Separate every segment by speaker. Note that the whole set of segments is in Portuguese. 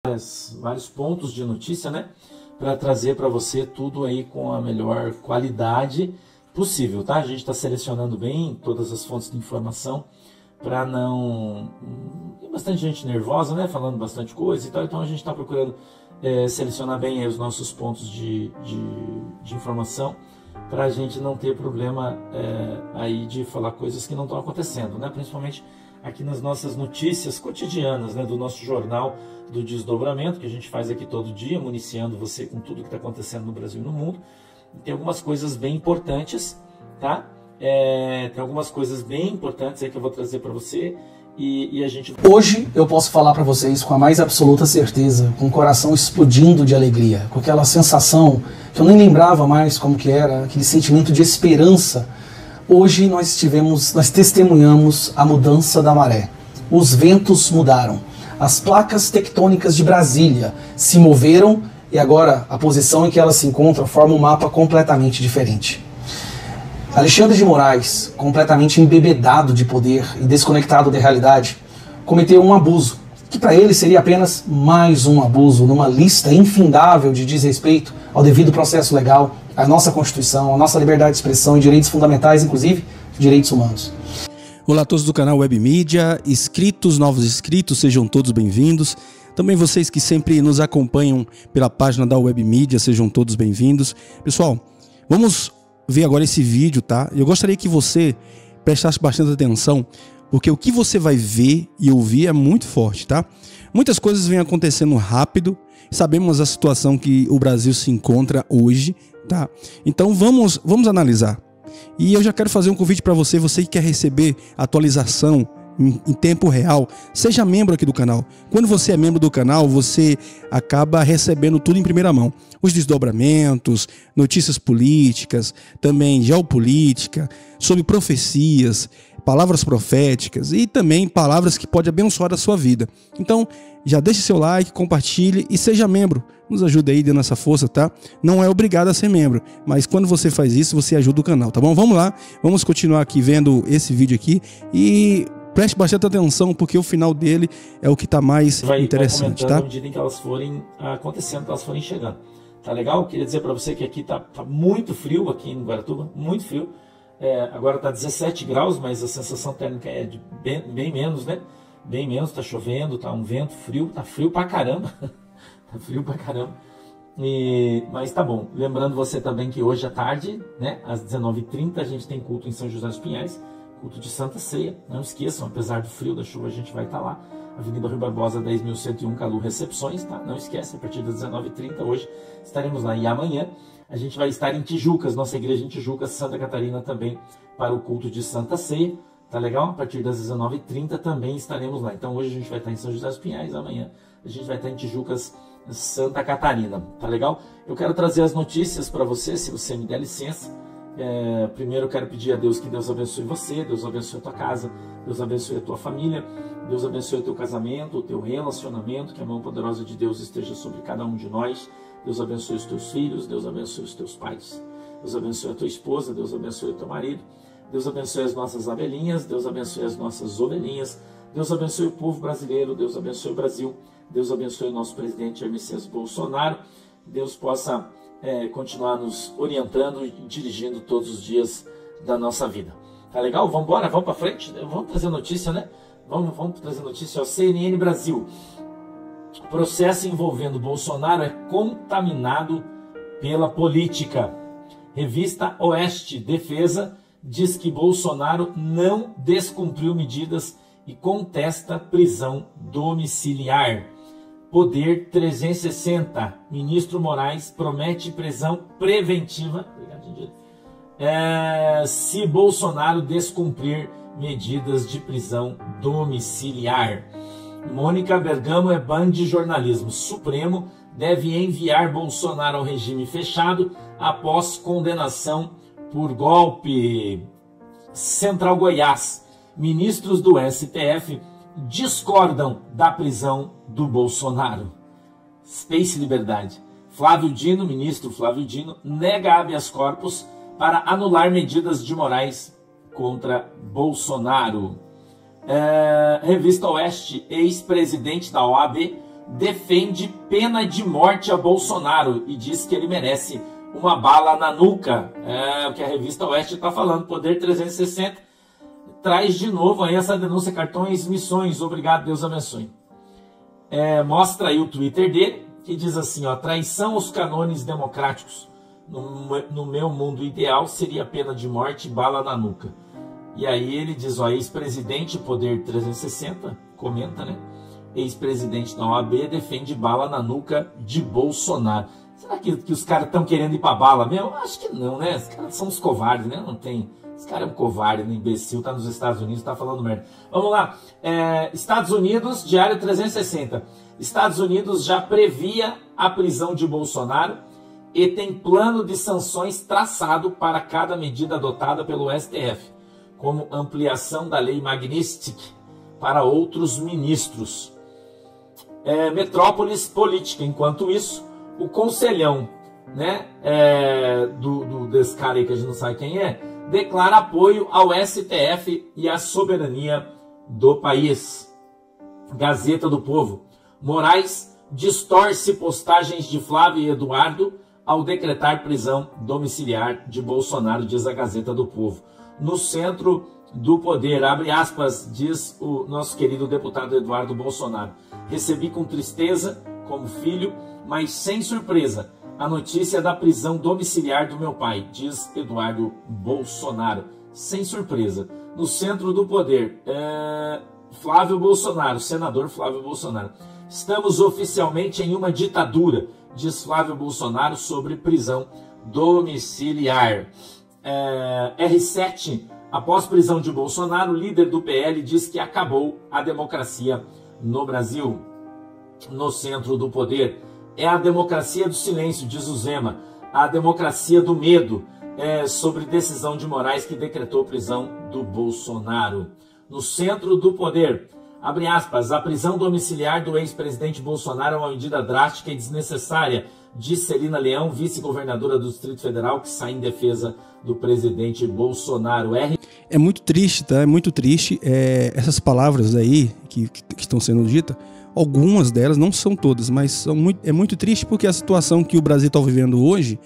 Speaker 1: vários pontos de notícia, né? Para trazer para você tudo aí com a melhor qualidade possível, tá? A gente está selecionando bem todas as fontes de informação para não... Tem bastante gente nervosa, né? Falando bastante coisa e tal, então a gente está procurando selecionar bem aí os nossos pontos de informação para a gente não ter problema aí de falar coisas que não estão acontecendo, né? Principalmente aqui nas nossas notícias cotidianas, né? Do nosso jornal do Desdobramento, que a gente faz aqui todo dia, municiando você com tudo que está acontecendo no Brasil e no mundo. Tem algumas coisas bem importantes, tá? Tem algumas coisas bem importantes aí que eu vou trazer para você e a gente...
Speaker 2: Hoje eu posso falar para vocês com a mais absoluta certeza, com o coração explodindo de alegria, com aquela sensação que eu nem lembrava mais como que era, aquele sentimento de esperança. Hoje nós testemunhamos a mudança da maré. Os ventos mudaram. As placas tectônicas de Brasília se moveram e agora a posição em que elas se encontram forma um mapa completamente diferente. Alexandre de Moraes, completamente embebedado de poder e desconectado da realidade, cometeu um abuso, que para ele seria apenas mais um abuso numa lista infindável de desrespeito ao devido processo legal, à nossa Constituição, à nossa liberdade de expressão e direitos fundamentais, inclusive direitos humanos.
Speaker 3: Olá a todos do canal Web Mídia, inscritos, novos inscritos, sejam todos bem-vindos. Também vocês que sempre nos acompanham pela página da Web Mídia, sejam todos bem-vindos. Pessoal, vamos ver agora esse vídeo, tá? Eu gostaria que você prestasse bastante atenção, porque o que você vai ver e ouvir é muito forte, tá? Muitas coisas vêm acontecendo rápido, sabemos a situação que o Brasil se encontra hoje, tá? Então vamos analisar. E eu já quero fazer um convite para você, você que quer receber atualização em tempo real, seja membro aqui do canal. Quando você é membro do canal, você acaba recebendo tudo em primeira mão. Os desdobramentos, notícias políticas, também geopolítica, sobre profecias, palavras proféticas e também palavras que podem abençoar a sua vida. Então, já deixe seu like, compartilhe e seja membro. Nos ajude aí dando essa força, tá? Não é obrigado a ser membro, mas quando você faz isso, você ajuda o canal, tá bom? Vamos lá, vamos continuar aqui vendo esse vídeo aqui e preste bastante atenção, porque o final dele é o que está mais interessante, tá?
Speaker 1: À medida em que elas forem acontecendo, que elas forem chegando. Tá legal? Queria dizer para você que aqui tá muito frio, aqui em Guaratuba, muito frio. Agora tá 17 graus, mas a sensação térmica é de bem menos, né? Bem menos, tá chovendo, tá um vento frio, tá frio pra caramba. Tá frio pra caramba. Mas tá bom. Lembrando você também que hoje à tarde, né, às 19h30, a gente tem culto em São José dos Pinhais, culto de Santa Ceia. Não esqueçam, apesar do frio, da chuva, a gente vai estar lá. Avenida Rui Barbosa, 10.101, Calu Recepções, tá? Não esquece, a partir das 19h30, hoje estaremos lá. E amanhã a gente vai estar em Tijucas, nossa igreja em Tijucas, Santa Catarina, também para o culto de Santa Ceia. Tá legal? A partir das 19h30 também estaremos lá. Então hoje a gente vai estar em São José dos Pinhais, amanhã a gente vai estar em Tijucas, Santa Catarina. Tá legal? Eu quero trazer as notícias para você, se você me der licença. Primeiro eu quero pedir a Deus que Deus abençoe você, Deus abençoe a tua casa, Deus abençoe a tua família, Deus abençoe o teu casamento, o teu relacionamento, que a mão poderosa de Deus esteja sobre cada um de nós. Deus abençoe os teus filhos, Deus abençoe os teus pais, Deus abençoe a tua esposa, Deus abençoe o teu marido, Deus abençoe as nossas abelhinhas, Deus abençoe as nossas ovelhinhas, Deus abençoe o povo brasileiro, Deus abençoe o Brasil, Deus abençoe o nosso presidente Jair Messias Bolsonaro, Deus possa continuar nos orientando e dirigindo todos os dias da nossa vida. Tá legal? Vamos embora? Vamos para frente? Vamos trazer notícia, né? Vamos trazer notícia. CNN Brasil. Processo envolvendo Bolsonaro é contaminado pela política. Revista Oeste Defesa diz que Bolsonaro não descumpriu medidas e contesta prisão domiciliar. Poder 360. Ministro Moraes promete prisão preventiva se Bolsonaro descumprir medidas de prisão domiciliar. Mônica Bergamo é ban de jornalismo. Supremo deve enviar Bolsonaro ao regime fechado após condenação por golpe. Central Goiás. Ministros do STF discordam da prisão do Bolsonaro. Space Liberdade. Ministro Flávio Dino, nega habeas corpus para anular medidas de Moraes contra Bolsonaro. Revista Oeste, ex-presidente da OAB defende pena de morte a Bolsonaro e diz que ele merece uma bala na nuca. É o que a revista Oeste está falando. Poder 360 traz de novo aí essa denúncia, cartões, missões, obrigado, Deus abençoe. Mostra aí o Twitter dele, que diz assim, ó, traição aos cânones democráticos. No meu mundo ideal seria pena de morte e bala na nuca. E aí ele diz, ó, ex-presidente Poder 360, comenta, né? Ex-presidente da OAB defende bala na nuca de Bolsonaro. Será que os caras estão querendo ir pra bala mesmo? Acho que não, né? Os caras são uns covardes, né? Não tem... Esse cara é um covarde, um imbecil, tá nos Estados Unidos, tá falando merda. Vamos lá. Estados Unidos, Diário 360. Estados Unidos já previa a prisão de Bolsonaro e tem plano de sanções traçado para cada medida adotada pelo STF, como ampliação da lei Magnitsky para outros ministros. Metrópolis política. Enquanto isso, o conselhão, né, desse cara aí que a gente não sabe quem é, declara apoio ao STF e à soberania do país. Gazeta do Povo. Moraes distorce postagens de Flávio e Eduardo ao decretar prisão domiciliar de Bolsonaro, diz a Gazeta do Povo. No centro do poder, abre aspas, diz o nosso querido deputado Eduardo Bolsonaro. Recebi com tristeza, como filho, mas sem surpresa, a notícia da prisão domiciliar do meu pai, diz Eduardo Bolsonaro. Sem surpresa. No centro do poder, Flávio Bolsonaro, senador Flávio Bolsonaro. Estamos oficialmente em uma ditadura, diz Flávio Bolsonaro sobre prisão domiciliar. R7, após prisão de Bolsonaro, líder do PL diz que acabou a democracia no Brasil. No centro do poder, é a democracia do silêncio, diz o Zema, a democracia do medo, sobre decisão de Moraes que decretou prisão do Bolsonaro. No centro do poder, abre aspas, a prisão domiciliar do ex-presidente Bolsonaro é uma medida drástica e desnecessária, diz Celina Leão, vice-governadora do Distrito Federal, que sai em defesa do presidente Bolsonaro.
Speaker 3: É muito triste, tá? É muito triste. Essas palavras aí que estão sendo ditas, algumas delas, não são todas, mas é muito triste porque a situação que o Brasil está vivendo hoje,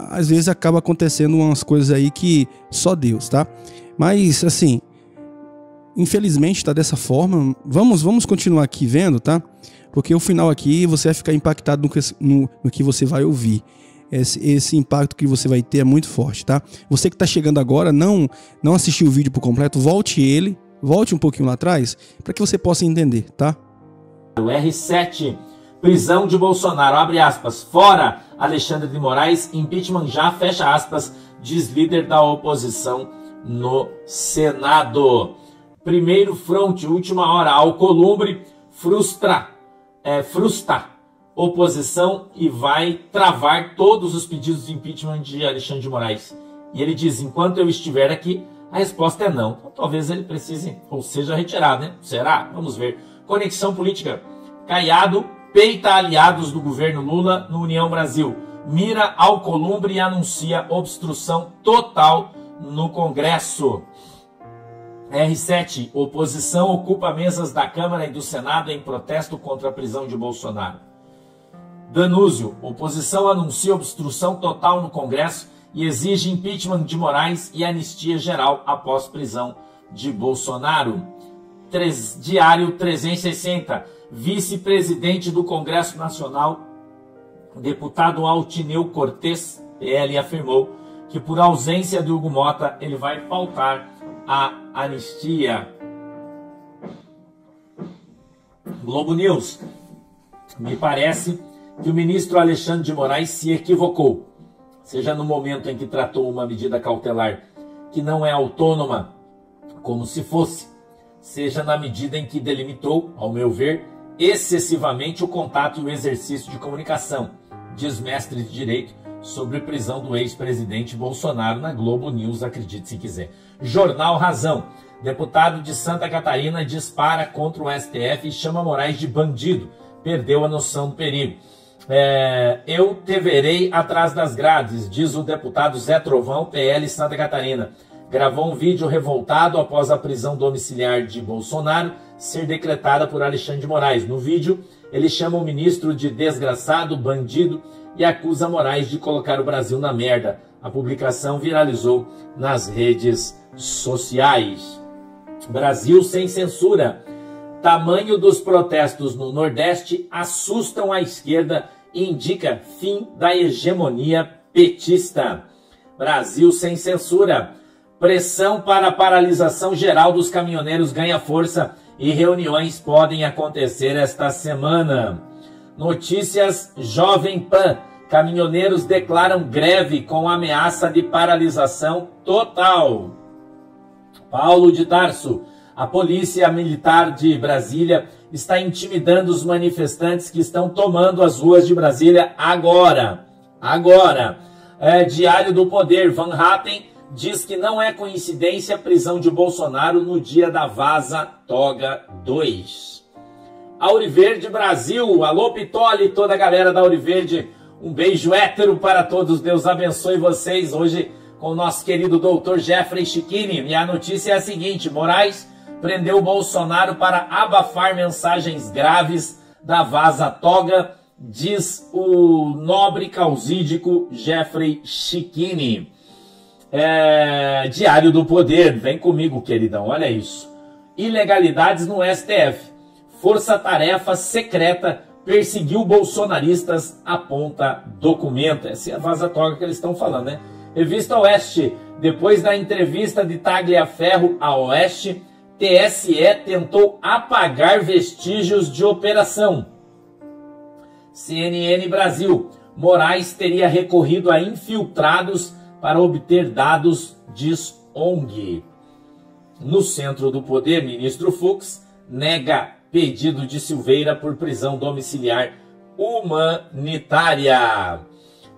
Speaker 3: às vezes acaba acontecendo umas coisas aí que só Deus, tá? Mas, assim, infelizmente está dessa forma. Vamos continuar aqui vendo, tá? Porque o final aqui você vai ficar impactado no que você vai ouvir. Esse impacto que você vai ter é muito forte, tá? Você que está chegando agora, não assistiu o vídeo por completo, volte um pouquinho lá atrás, para que você possa entender, tá?
Speaker 1: O R7, prisão de Bolsonaro, abre aspas, fora Alexandre de Moraes, impeachment já, fecha aspas, diz líder da oposição no Senado. Primeiro fronte, última hora, Alcolumbre frustra oposição e vai travar todos os pedidos de impeachment de Alexandre de Moraes. E ele diz, enquanto eu estiver aqui, a resposta é não. Então, talvez ele precise, ou seja, retirado, né? Será? Vamos ver. Conexão política. Caiado peita aliados do governo Lula no União Brasil. Mira Alcolumbre e anuncia obstrução total no Congresso. R7. Oposição ocupa mesas da Câmara e do Senado em protesto contra a prisão de Bolsonaro. Danúzio. Oposição anuncia obstrução total no Congresso e exige impeachment de Moraes e anistia geral após prisão de Bolsonaro. Diário 360. Vice-presidente do Congresso Nacional, deputado Altineu Cortes, PL, afirmou que por ausência de Hugo Mota ele vai faltar a anistia. Globo News. Me parece que o ministro Alexandre de Moraes se equivocou, seja no momento em que tratou uma medida cautelar que não é autônoma, como se fosse, seja na medida em que delimitou, ao meu ver, excessivamente o contato e o exercício de comunicação, diz mestre de Direito sobre prisão do ex-presidente Bolsonaro na Globo News, acredite se quiser. Jornal Razão. Deputado de Santa Catarina dispara contra o STF e chama Moraes de bandido. Perdeu a noção do perigo. Eu te verei atrás das grades, diz o deputado Zé Trovão, PL Santa Catarina. Gravou um vídeo revoltado após a prisão domiciliar de Bolsonaro ser decretada por Alexandre de Moraes. No vídeo, Ele chama o ministro de desgraçado, bandido e acusa Moraes de colocar o Brasil na merda. A publicação viralizou nas redes sociais. Brasil sem censura. Tamanho dos protestos no Nordeste assustam a esquerda e indica fim da hegemonia petista. Brasil sem censura. Pressão para a paralisação geral dos caminhoneiros ganha força e reuniões podem acontecer esta semana. Notícias Jovem Pan. Caminhoneiros declaram greve com ameaça de paralisação total. Paulo de Tarso. A Polícia Militar de Brasília está intimidando os manifestantes que estão tomando as ruas de Brasília agora. Diário do Poder. Van Hatten diz que não é coincidência a prisão de Bolsonaro no dia da Vaza Toga 2. Auriverde Brasil. Alô, Pitoli, toda a galera da Auriverde. Um beijo hétero para todos. Deus abençoe vocês. Hoje com o nosso querido doutor Jeffrey Schichini. E a notícia é a seguinte. Moraes prendeu Bolsonaro para abafar mensagens graves da Vaza Toga, diz o nobre causídico Jeffrey Schichini. Diário do Poder. Vem comigo, queridão. Olha isso. Ilegalidades no STF. Força-tarefa secreta perseguiu bolsonaristas, aponta documento. Essa é a Vaza Toga que eles estão falando, né? Revista Oeste. Depois da entrevista de Tagliaferro a Oeste, TSE tentou apagar vestígios de operação. CNN Brasil. Moraes teria recorrido a infiltrados para obter dados, diz ONG. No Centro do Poder, ministro Fux nega pedido de Silveira por prisão domiciliar humanitária.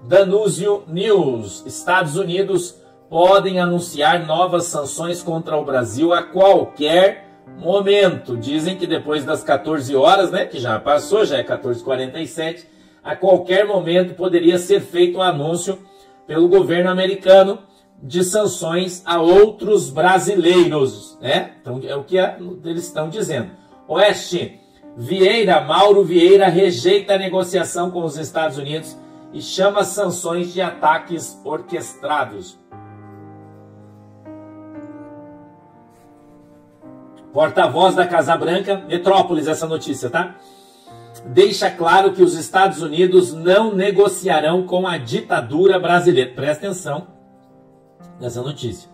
Speaker 1: Danúzio News. Estados Unidos podem anunciar novas sanções contra o Brasil a qualquer momento. Dizem que depois das 14 horas, né, que já passou, já é 14h47, a qualquer momento poderia ser feito um anúncio pelo governo americano de sanções a outros brasileiros, né? Então é o que eles estão dizendo. Oeste. Mauro Vieira rejeita a negociação com os Estados Unidos e chama sanções de ataques orquestrados. Porta-voz da Casa Branca, Metrópolis, essa notícia, tá? Deixa claro que os Estados Unidos não negociarão com a ditadura brasileira. Presta atenção nessa notícia.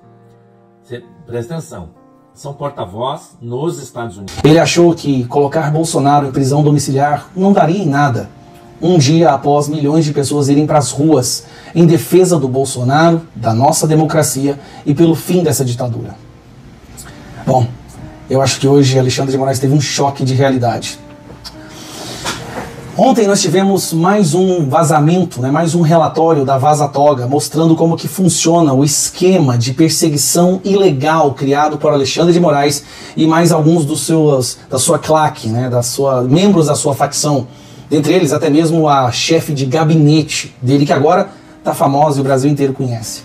Speaker 1: Presta atenção. São porta-voz nos Estados Unidos.
Speaker 2: Ele achou que colocar Bolsonaro em prisão domiciliar não daria em nada. Um dia após milhões de pessoas irem para as ruas em defesa do Bolsonaro, da nossa democracia e pelo fim dessa ditadura. Bom, eu acho que hoje Alexandre de Moraes teve um choque de realidade. Ontem nós tivemos mais um vazamento, né, mais um relatório da Vaza Toga, mostrando como que funciona o esquema de perseguição ilegal criado por Alexandre de Moraes e mais alguns da sua claque, né, membros da sua facção. Dentre eles até mesmo a chefe de gabinete dele, que agora está famosa e o Brasil inteiro conhece.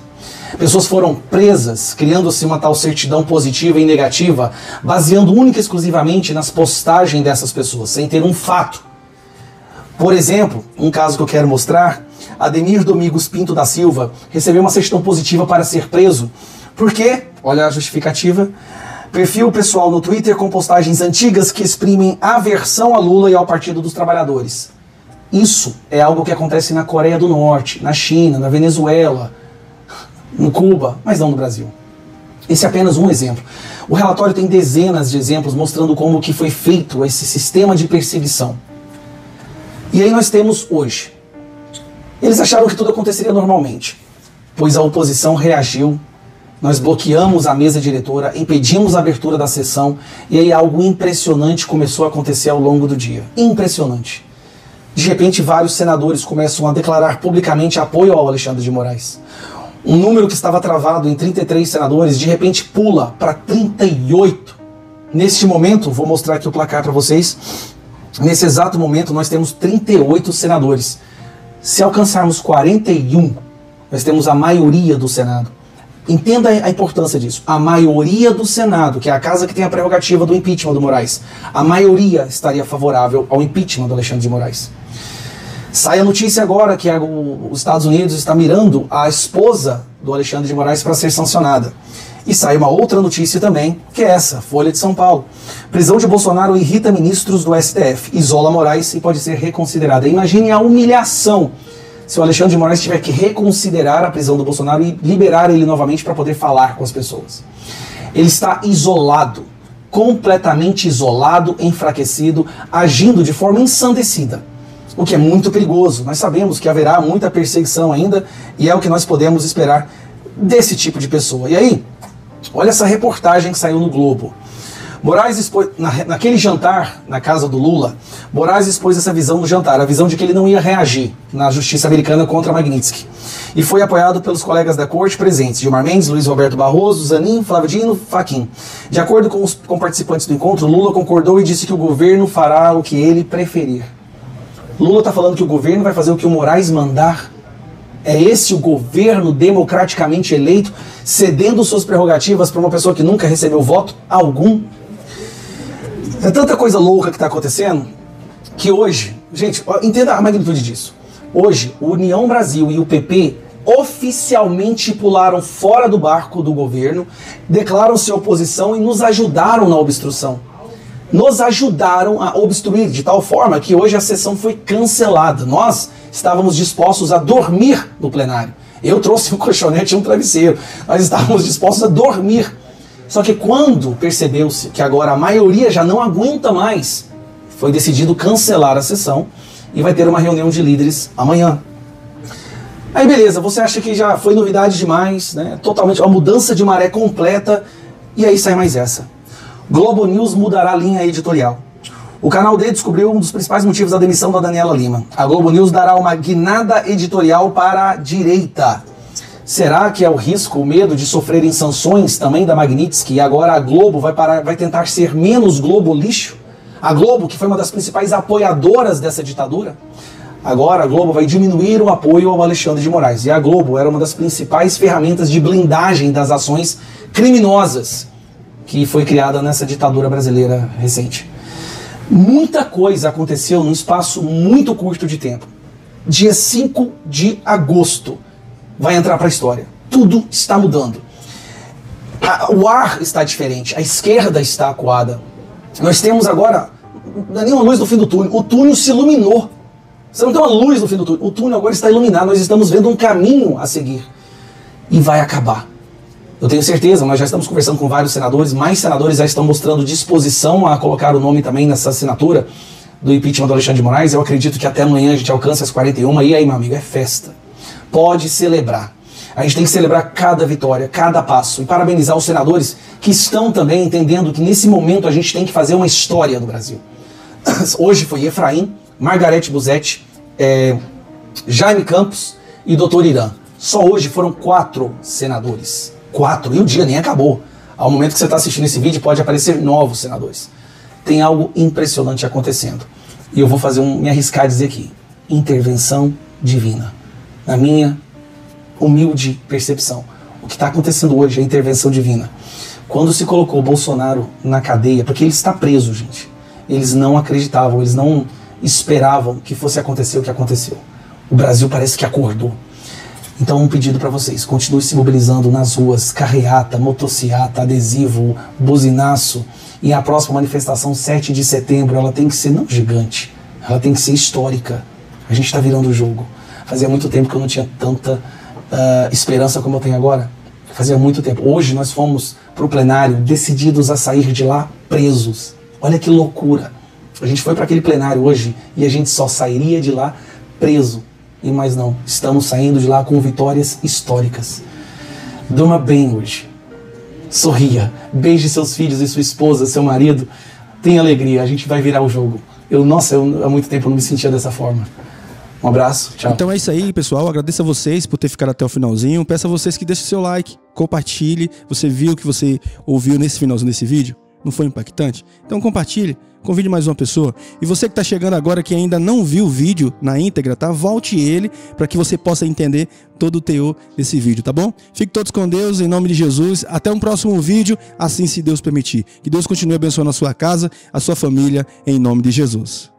Speaker 2: Pessoas foram presas, criando-se uma tal certidão positiva e negativa, baseando única e exclusivamente nas postagens dessas pessoas, sem ter um fato. Por exemplo, um caso que eu quero mostrar, Ademir Domingos Pinto da Silva recebeu uma certidão positiva para ser preso. Por quê? Olha a justificativa. Perfil pessoal no Twitter com postagens antigas que exprimem aversão a Lula e ao Partido dos Trabalhadores. Isso é algo que acontece na Coreia do Norte, na China, na Venezuela, em Cuba, mas não no Brasil. Esse é apenas um exemplo. O relatório tem dezenas de exemplos mostrando como que foi feito esse sistema de perseguição. E aí nós temos hoje. Eles acharam que tudo aconteceria normalmente, pois a oposição reagiu, nós bloqueamos a mesa diretora, impedimos a abertura da sessão, e aí algo impressionante começou a acontecer ao longo do dia. Impressionante. De repente, vários senadores começam a declarar publicamente apoio ao Alexandre de Moraes. Um número que estava travado em 33 senadores, de repente pula para 38. Neste momento, vou mostrar aqui o placar para vocês. Nesse exato momento, nós temos 38 senadores. Se alcançarmos 41, nós temos a maioria do Senado. Entenda a importância disso. A maioria do Senado, que é a casa que tem a prerrogativa do impeachment do Moraes, a maioria estaria favorável ao impeachment do Alexandre de Moraes. Sai a notícia agora que os Estados Unidos está mirando a esposa do Alexandre de Moraes para ser sancionada. E sai uma outra notícia também, que é essa, Folha de São Paulo. Prisão de Bolsonaro irrita ministros do STF, isola Moraes e pode ser reconsiderada. Imagine a humilhação se o Alexandre de Moraes tiver que reconsiderar a prisão do Bolsonaro e liberar ele novamente para poder falar com as pessoas. Ele está isolado, completamente isolado, enfraquecido, agindo de forma ensandecida, o que é muito perigoso. Nós sabemos que haverá muita perseguição ainda e é o que nós podemos esperar desse tipo de pessoa. E aí, olha essa reportagem que saiu no Globo. Moraes expôs, naquele jantar na casa do Lula, Moraes expôs essa visão do jantar, a visão de que ele não ia reagir na justiça americana contra Magnitsky. E foi apoiado pelos colegas da corte presentes, Gilmar Mendes, Luiz Roberto Barroso, Zanin, Flávio Dino, Fachin. De acordo com participantes do encontro, Lula concordou e disse que o governo fará o que ele preferir. Lula está falando que o governo vai fazer o que o Moraes mandar. É esse o governo democraticamente eleito, cedendo suas prerrogativas para uma pessoa que nunca recebeu voto algum? É tanta coisa louca que está acontecendo que hoje, gente, entenda a magnitude disso. Hoje, o União Brasil e o PP oficialmente pularam fora do barco do governo, declaram-se oposição e nos ajudaram na obstrução. Nos ajudaram a obstruir de tal forma que hoje a sessão foi cancelada. Nós estávamos dispostos a dormir no plenário. Eu trouxe um colchonete e um travesseiro. Nós estávamos dispostos a dormir. Só que quando percebeu-se que agora a maioria já não aguenta mais, foi decidido cancelar a sessão e vai ter uma reunião de líderes amanhã. Aí beleza, você acha que já foi novidade demais, né? Totalmente, uma mudança de maré completa, e aí sai mais essa. Globo News mudará a linha editorial. O canal D descobriu um dos principais motivos da demissão da Daniela Lima. A Globo News dará uma guinada editorial para a direita. Será que é o risco, o medo de sofrerem sanções também da Magnitsky e agora a Globo vai tentar ser menos Globo lixo? A Globo, que foi uma das principais apoiadoras dessa ditadura, agora a Globo vai diminuir o apoio ao Alexandre de Moraes. E a Globo era uma das principais ferramentas de blindagem das ações criminosas que foi criada nessa ditadura brasileira recente. Muita coisa aconteceu num espaço muito curto de tempo. Dia 5 de agosto vai entrar para a história. Tudo está mudando. O ar está diferente, a esquerda está acuada. Nós temos agora, não é nenhuma luz no fim do túnel, o túnel se iluminou. Você não tem uma luz no fim do túnel, o túnel agora está iluminado, nós estamos vendo um caminho a seguir. E vai acabar. Eu tenho certeza, nós já estamos conversando com vários senadores, mais senadores já estão mostrando disposição a colocar o nome também nessa assinatura do impeachment do Alexandre de Moraes. Eu acredito que até amanhã a gente alcança as 41, e aí, meu amigo, é festa. Pode celebrar. A gente tem que celebrar cada vitória, cada passo, e parabenizar os senadores que estão também entendendo que nesse momento a gente tem que fazer uma história do Brasil. Hoje foi Efraim, Margarete Busetti, Jaime Campos e Dr. Irã. Só hoje foram 4 senadores. 4, e o dia nem acabou. Ao momento que você está assistindo esse vídeo, pode aparecer novos senadores. Tem algo impressionante acontecendo. E eu vou me arriscar a dizer aqui. Intervenção divina. Na minha humilde percepção. O que está acontecendo hoje é intervenção divina. Quando se colocou o Bolsonaro na cadeia, porque ele está preso, gente. Eles não acreditavam, eles não esperavam que fosse acontecer o que aconteceu. O Brasil parece que acordou. Então um pedido para vocês, continue se mobilizando nas ruas, carreata, motociata, adesivo, buzinaço, e a próxima manifestação, 7 de setembro, ela tem que ser não gigante, ela tem que ser histórica. A gente está virando o jogo. Fazia muito tempo que eu não tinha tanta esperança como eu tenho agora. Fazia muito tempo. Hoje nós fomos para o plenário decididos a sair de lá presos. Olha que loucura. A gente foi para aquele plenário hoje e a gente só sairia de lá preso. E mais não, estamos saindo de lá com vitórias históricas. Durma bem hoje. Sorria. Beije seus filhos e sua esposa, seu marido. Tenha alegria, a gente vai virar o jogo. Há muito tempo eu não me sentia dessa forma. Um abraço, tchau.
Speaker 3: Então é isso aí, pessoal. Agradeço a vocês por ter ficado até o finalzinho. Peço a vocês que deixem seu like, compartilhe. Você viu o que você ouviu nesse finalzinho desse vídeo? Não foi impactante? Então compartilhe convide mais uma pessoa. E você que está chegando agora que ainda não viu o vídeo na íntegra, tá? Volte ele para que você possa entender todo o teor desse vídeo, tá bom? Fiquem todos com Deus, em nome de Jesus. Até um próximo vídeo, assim se Deus permitir. Que Deus continue abençoando a sua casa, a sua família, em nome de Jesus.